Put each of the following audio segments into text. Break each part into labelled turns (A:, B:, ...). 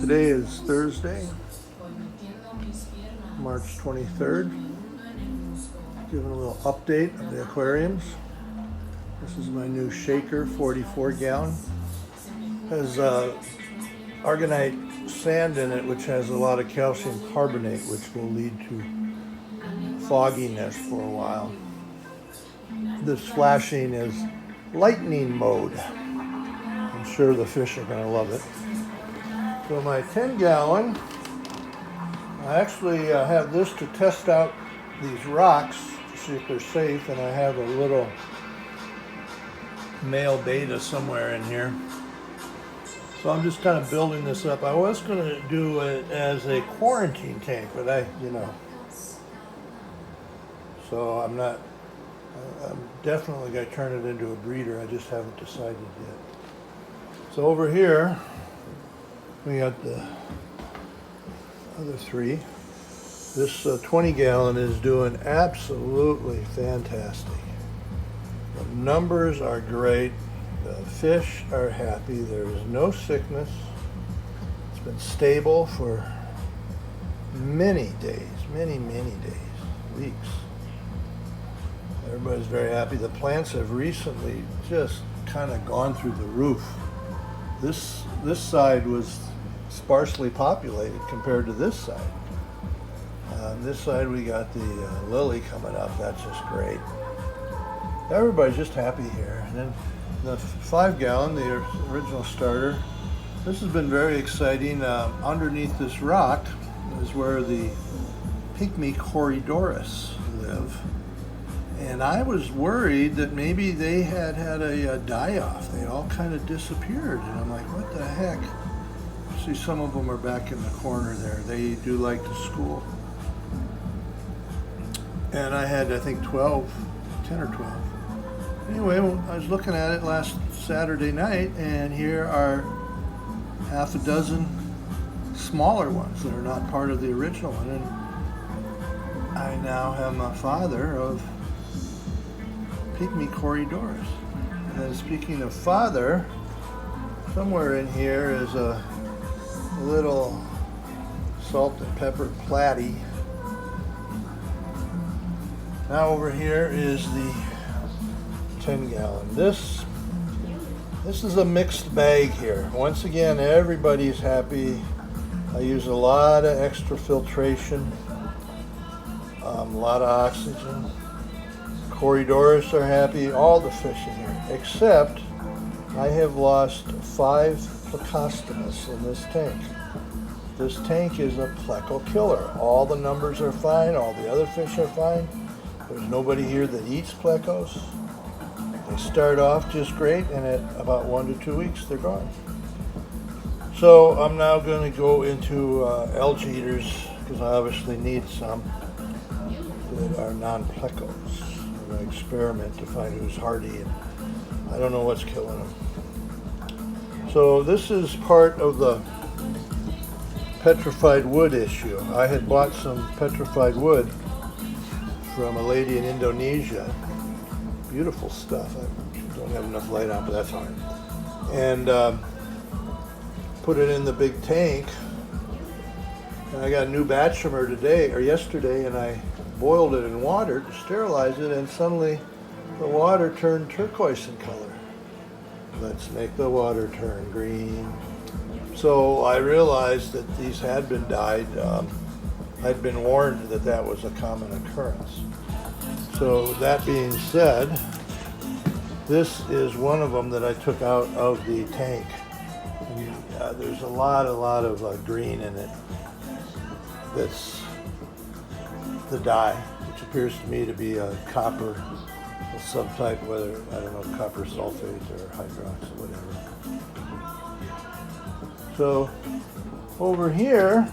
A: Today is Thursday, March 23rd. Giving a little update of the aquariums. This is my new shaker, 44 gallon. Has argonite sand in it, which has a lot of calcium carbonate, which will lead to fogginess for a while. This flashing is lightning mode. I'm sure the fish are going to love it. So my 10 gallon, I actually have this to test out these rocks to see if they're safe, and I have a little male beta somewhere in here. So I'm just kind of building this up. I was going to do it as a quarantine tank, but so I'm definitely going to turn it into a breeder. I just haven't decided yet. So over here, we got the other three. This 20 gallon is doing absolutely fantastic. The numbers are great. The fish are happy. There is no sickness. It's been stable for many days, many days, weeks. Everybody's very happy. The plants have recently just kind of gone through the roof. This side was sparsely populated compared to this side. On this side we got the lily coming up. That's just great. Everybody's just happy here. And then the 5 gallon, the original starter, this has been very exciting. Underneath this rock is where the pygmy corydoras live. And I was worried that maybe they had a die-off. They all kind of disappeared. And I'm like, what the heck? See, some of them are back in the corner there. They do like to school. And I had, I think, 10 or 12. Anyway, I was looking at it last Saturday night, and here are half a dozen smaller ones that are not part of the original one. And I now am a father of pygmy corydoras. And then speaking of father, somewhere in here is a little salt and pepper platy. Now over here is the 10 gallon. This is a mixed bag here. Once again, everybody's happy. I use a lot of extra filtration, a lot of oxygen. Corydoras are happy, all the fish in here, except I have lost 5 plecostomus in this tank. This tank is a pleco killer. All the numbers are fine, all the other fish are fine. There's nobody here that eats plecos. They start off just great, and at about 1 to 2 weeks, they're gone. So I'm now going to go into algae eaters, because I obviously need some that are non-plecos. I'm going to experiment to find who's hardy, and I don't know what's killing them. So this is part of the petrified wood issue. I had bought some petrified wood from a lady in Indonesia. Beautiful stuff. I don't have enough light on, but that's all right. And put it in the big tank. And I got a new batch from her yesterday, and I boiled it in water to sterilize it, and suddenly the water turned turquoise in color. Let's make the water turn green. So I realized that these had been dyed. I'd been warned that that was a common occurrence. So that being said, this is one of them that I took out of the tank. And, there's a lot of green in it. That's the dye, which appears to me to be a copper, a subtype, whether, I don't know, copper sulfate or hydrox or whatever. So over here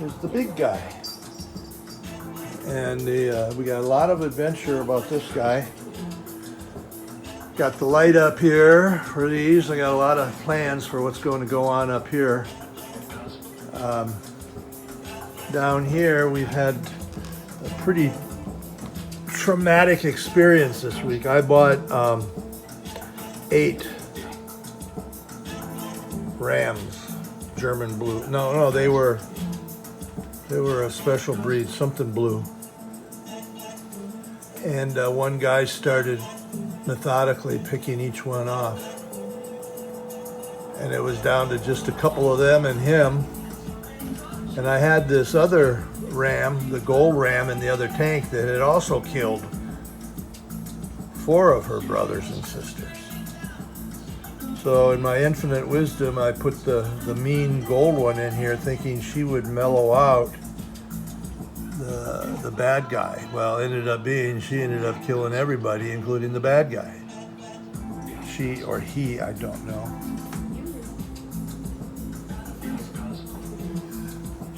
A: is the big guy. And we got a lot of adventure about this guy. Got the light up here for these. I got a lot of plans for what's going to go on up here. Down here we've had a pretty traumatic experience this week. I bought 8 rams, German blue. No, they were a special breed, something blue. And one guy started methodically picking each one off. And it was down to just a couple of them and him. And I had this other ram, the gold ram, in the other tank that had also killed 4 of her brothers and sisters. So in my infinite wisdom, I put the mean gold one in here thinking she would mellow out the bad guy. Well, she ended up killing everybody, including the bad guy. She or he, I don't know.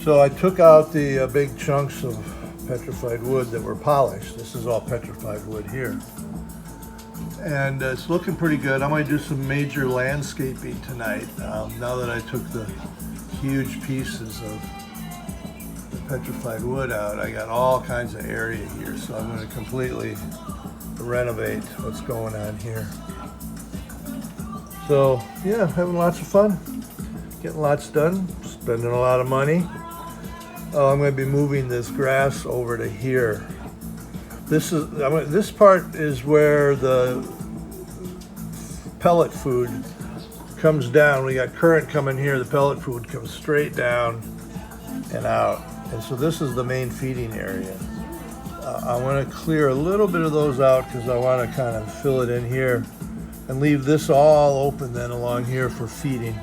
A: So I took out the big chunks of petrified wood that were polished. This is all petrified wood here. And it's looking pretty good. I'm going to do some major landscaping tonight. Now that I took the huge pieces of the petrified wood out, I got all kinds of area here. So I'm going to completely renovate what's going on here. So yeah, having lots of fun, getting lots done, spending a lot of money. I'm going to be moving this grass over to here. This part is where the pellet food comes down. We got current coming here. The pellet food comes straight down and out. And so this is the main feeding area. I want to clear a little bit of those out because I want to kind of fill it in here and leave this all open then along here for feeding.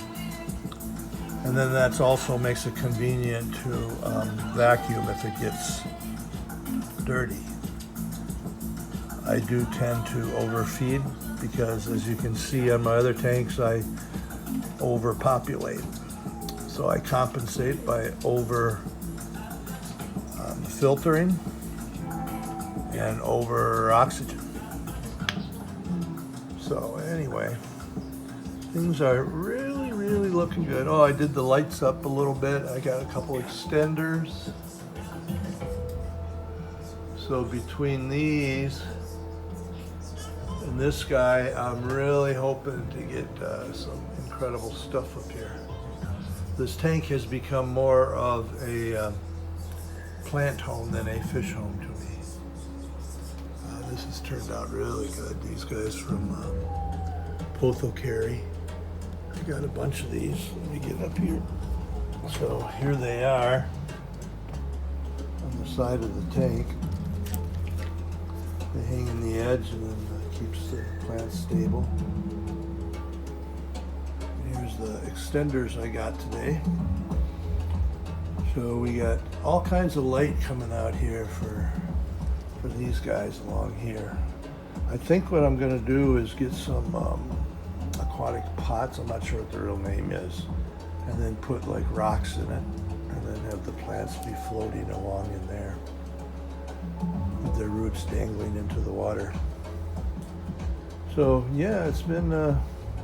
A: And then that also makes it convenient to vacuum if it gets dirty. I do tend to overfeed because, as you can see on my other tanks, I overpopulate. So I compensate by over filtering and over oxygen. So anyway, things are really looking good. Oh, I did the lights up a little bit. I got a couple extenders. So between these and this guy, I'm really hoping to get some incredible stuff up here. This tank has become more of a plant home than a fish home to me. This has turned out really good. These guys from Pothocary. I got a bunch of these. Let me get up here. So here they are on the side of the tank. They hang in the edge and then keeps the plant stable. Here's the extenders I got today. So we got all kinds of light coming out here for these guys along here. I think what I'm going to do is get some aquatic pots, I'm not sure what the real name is, and then put like rocks in it and then have the plants be floating along in there with their roots dangling into the water. So yeah, it's been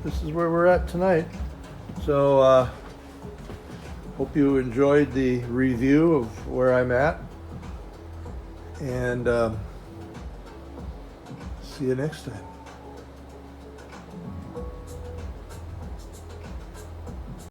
A: this is where we're at tonight. So hope you enjoyed the review of where I'm at, and see you next time.